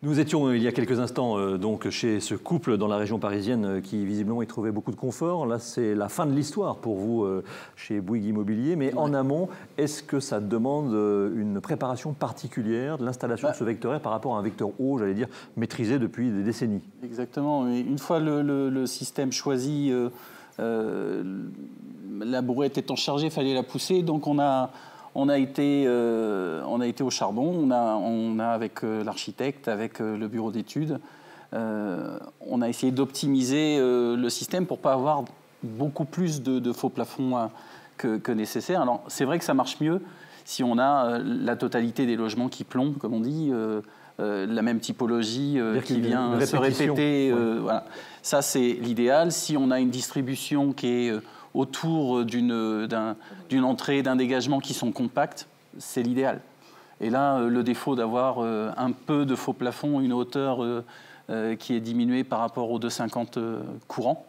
Nous étions il y a quelques instants donc chez ce couple dans la région parisienne qui visiblement y trouvait beaucoup de confort. Là, c'est la fin de l'histoire pour vous chez Bouygues Immobilier. Mais en amont, est-ce que ça demande une préparation particulière de l'installation de ce vecteur R par rapport à un vecteur haut, j'allais dire, maîtrisé depuis des décennies? Exactement. Une fois le système choisi, la brouette étant chargée, il fallait la pousser. Donc on a été au charbon, on a avec l'architecte, avec le bureau d'études, on a essayé d'optimiser le système pour ne pas avoir beaucoup plus de faux plafonds que nécessaire. Alors c'est vrai que ça marche mieux si on a la totalité des logements qui plombent, comme on dit, la même typologie qui vient se répéter. Voilà. Ça c'est l'idéal. Si on a une distribution qui est autour d'une entrée, d'un dégagement qui sont compacts, c'est l'idéal. Et là, le défaut d'avoir un peu de faux plafond, une hauteur qui est diminuée par rapport aux 2,50 courants,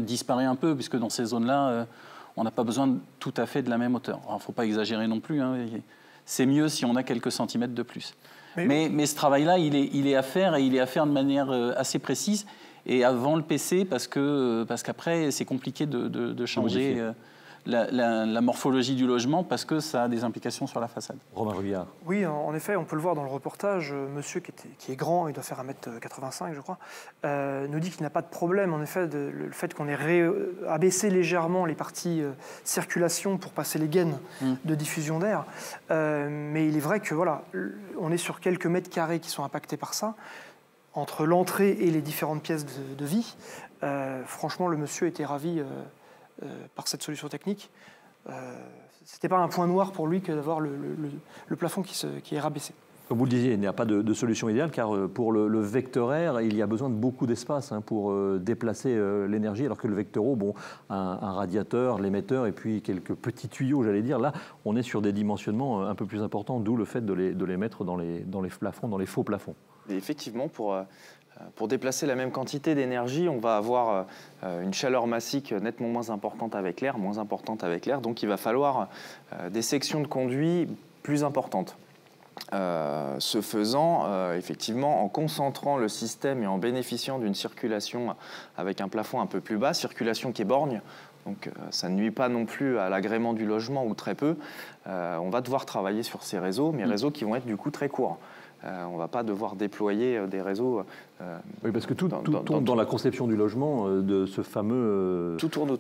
disparaît un peu, puisque dans ces zones-là, on n'a pas besoin tout à fait de la même hauteur. Il ne faut pas exagérer non plus, hein. C'est mieux si on a quelques centimètres de plus. Mais ce travail-là, il est à faire, et il est à faire de manière assez précise. Et avant le PC, parce qu'après, c'est compliqué de changer la morphologie du logement, parce que ça a des implications sur la façade. Romain Ruggiard. Oui, en effet, on peut le voir dans le reportage. Monsieur, qui est grand, il doit faire 1,85 m, je crois, nous dit qu'il n'a pas de problème, en effet, le fait qu'on ait abaissé légèrement les parties circulation pour passer les gaines de diffusion d'air. Mais il est vrai que, voilà, on est sur quelques mètres carrés qui sont impactés par ça. Entre l'entrée et les différentes pièces de vie, franchement, le monsieur était ravi par cette solution technique. C'était pas un point noir pour lui que d'avoir le plafond qui est rabaissé. Comme vous le disiez, il n'y a pas de solution idéale, car pour le vecteur R, il y a besoin de beaucoup d'espace pour déplacer l'énergie, alors que le vecteur O, bon, un radiateur, l'émetteur, et puis quelques petits tuyaux, j'allais dire. Là, on est sur des dimensionnements un peu plus importants, d'où le fait de les mettre dans les plafonds, dans les faux plafonds. Et effectivement, pour déplacer la même quantité d'énergie, on va avoir une chaleur massique nettement moins importante avec l'air, donc il va falloir des sections de conduits plus importantes. Ce faisant, effectivement, en concentrant le système et en bénéficiant d'une circulation avec un plafond un peu plus bas, circulation qui est borgne, donc ça ne nuit pas non plus à l'agrément du logement ou très peu, on va devoir travailler sur ces réseaux, mais réseaux qui vont être du coup très courts. On ne va pas devoir déployer des réseaux. Oui, parce que tout tourne dans la conception du logement, de ce fameux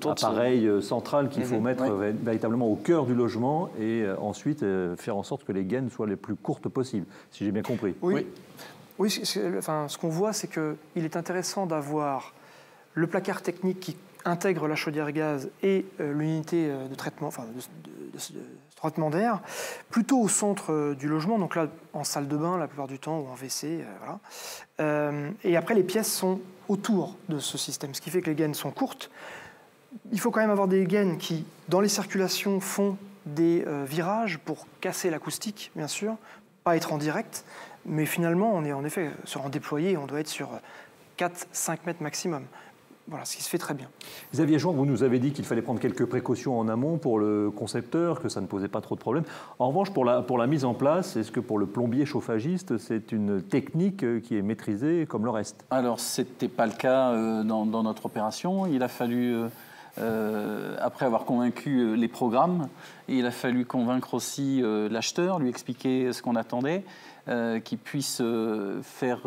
appareil central qu'il faut mettre véritablement au cœur du logement et ensuite faire en sorte que les gaines soient les plus courtes possibles, si j'ai bien compris. Oui, ce qu'on voit, c'est qu'il est intéressant d'avoir le placard technique qui intègre la chaudière gaz et l'unité de traitement, traitement d'air, plutôt au centre du logement, donc là en salle de bain la plupart du temps, ou en WC, voilà. Et après les pièces sont autour de ce système, ce qui fait que les gaines sont courtes. Il faut quand même avoir des gaines qui, dans les circulations, font des virages pour casser l'acoustique, bien sûr, pas être en direct, mais finalement on est en effet sur un déployé, on doit être sur 4-5 mètres maximum. Voilà, ce qui se fait très bien. Xavier Jouan, vous nous avez dit qu'il fallait prendre quelques précautions en amont pour le concepteur, que ça ne posait pas trop de problèmes. En revanche, pour la mise en place, est-ce que pour le plombier chauffagiste, c'est une technique qui est maîtrisée comme le reste? Alors, ce n'était pas le cas dans notre opération. Il a fallu, après avoir convaincu les programmes, il a fallu convaincre aussi l'acheteur, lui expliquer ce qu'on attendait, qu'il puisse faire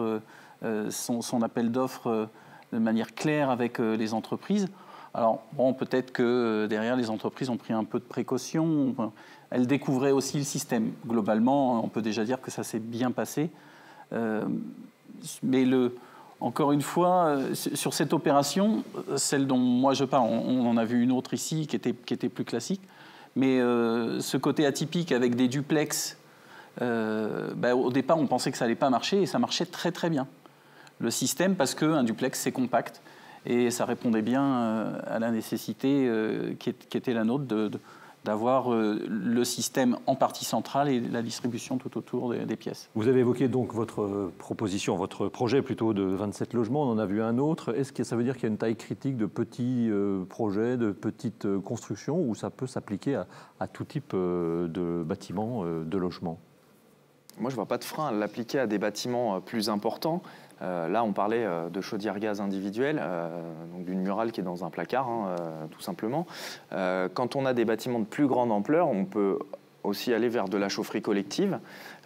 son appel d'offres de manière claire avec les entreprises. Alors, bon, peut-être que derrière, les entreprises ont pris un peu de précaution. Elles découvraient aussi le système. Globalement, on peut déjà dire que ça s'est bien passé. Mais encore une fois, sur cette opération, celle dont moi je parle, on en a vu une autre ici qui était plus classique, mais ce côté atypique avec des duplex, au départ, on pensait que ça n'allait pas marcher, et ça marchait très très bien. Le système, parce qu'un duplex, c'est compact, et ça répondait bien à la nécessité qui était la nôtre d'avoir le système en partie centrale et la distribution tout autour des pièces. Vous avez évoqué donc votre proposition, votre projet plutôt de 27 logements, on en a vu un autre. Est-ce que ça veut dire qu'il y a une taille critique de petits projets, de petites constructions, ou ça peut s'appliquer à tout type de bâtiments, de logements? moi, je ne vois pas de frein à l'appliquer à des bâtiments plus importants. Là, on parlait de chaudière gaz individuelle, donc d'une murale qui est dans un placard, tout simplement. Quand on a des bâtiments de plus grande ampleur, on peut aussi aller vers de la chaufferie collective.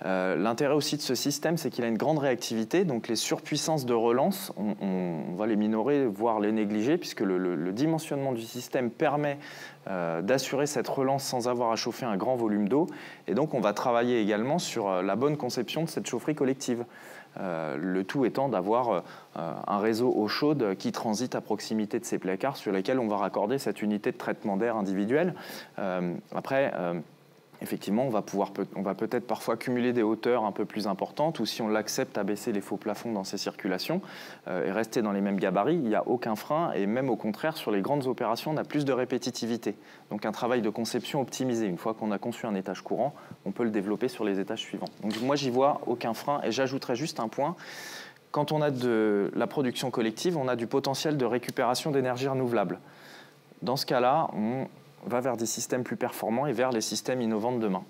L'intérêt aussi de ce système, c'est qu'il a une grande réactivité, donc les surpuissances de relance, on va les minorer, voire les négliger, puisque le dimensionnement du système permet d'assurer cette relance sans avoir à chauffer un grand volume d'eau. Et donc on va travailler également sur la bonne conception de cette chaufferie collective. Le tout étant d'avoir un réseau eau chaude qui transite à proximité de ces placards sur lesquels on va raccorder cette unité de traitement d'air individuelle. Après, effectivement, on va peut-être parfois cumuler des hauteurs un peu plus importantes, ou si on l'accepte, abaisser les faux plafonds dans ces circulations et rester dans les mêmes gabarits, il n'y a aucun frein, et même au contraire, sur les grandes opérations, on a plus de répétitivité. Donc un travail de conception optimisé. Une fois qu'on a conçu un étage courant, on peut le développer sur les étages suivants. Donc moi, j'y vois aucun frein, et j'ajouterais juste un point. Quand on a de la production collective, on a du potentiel de récupération d'énergie renouvelable. Dans ce cas-là, on va vers des systèmes plus performants et vers les systèmes innovants de demain.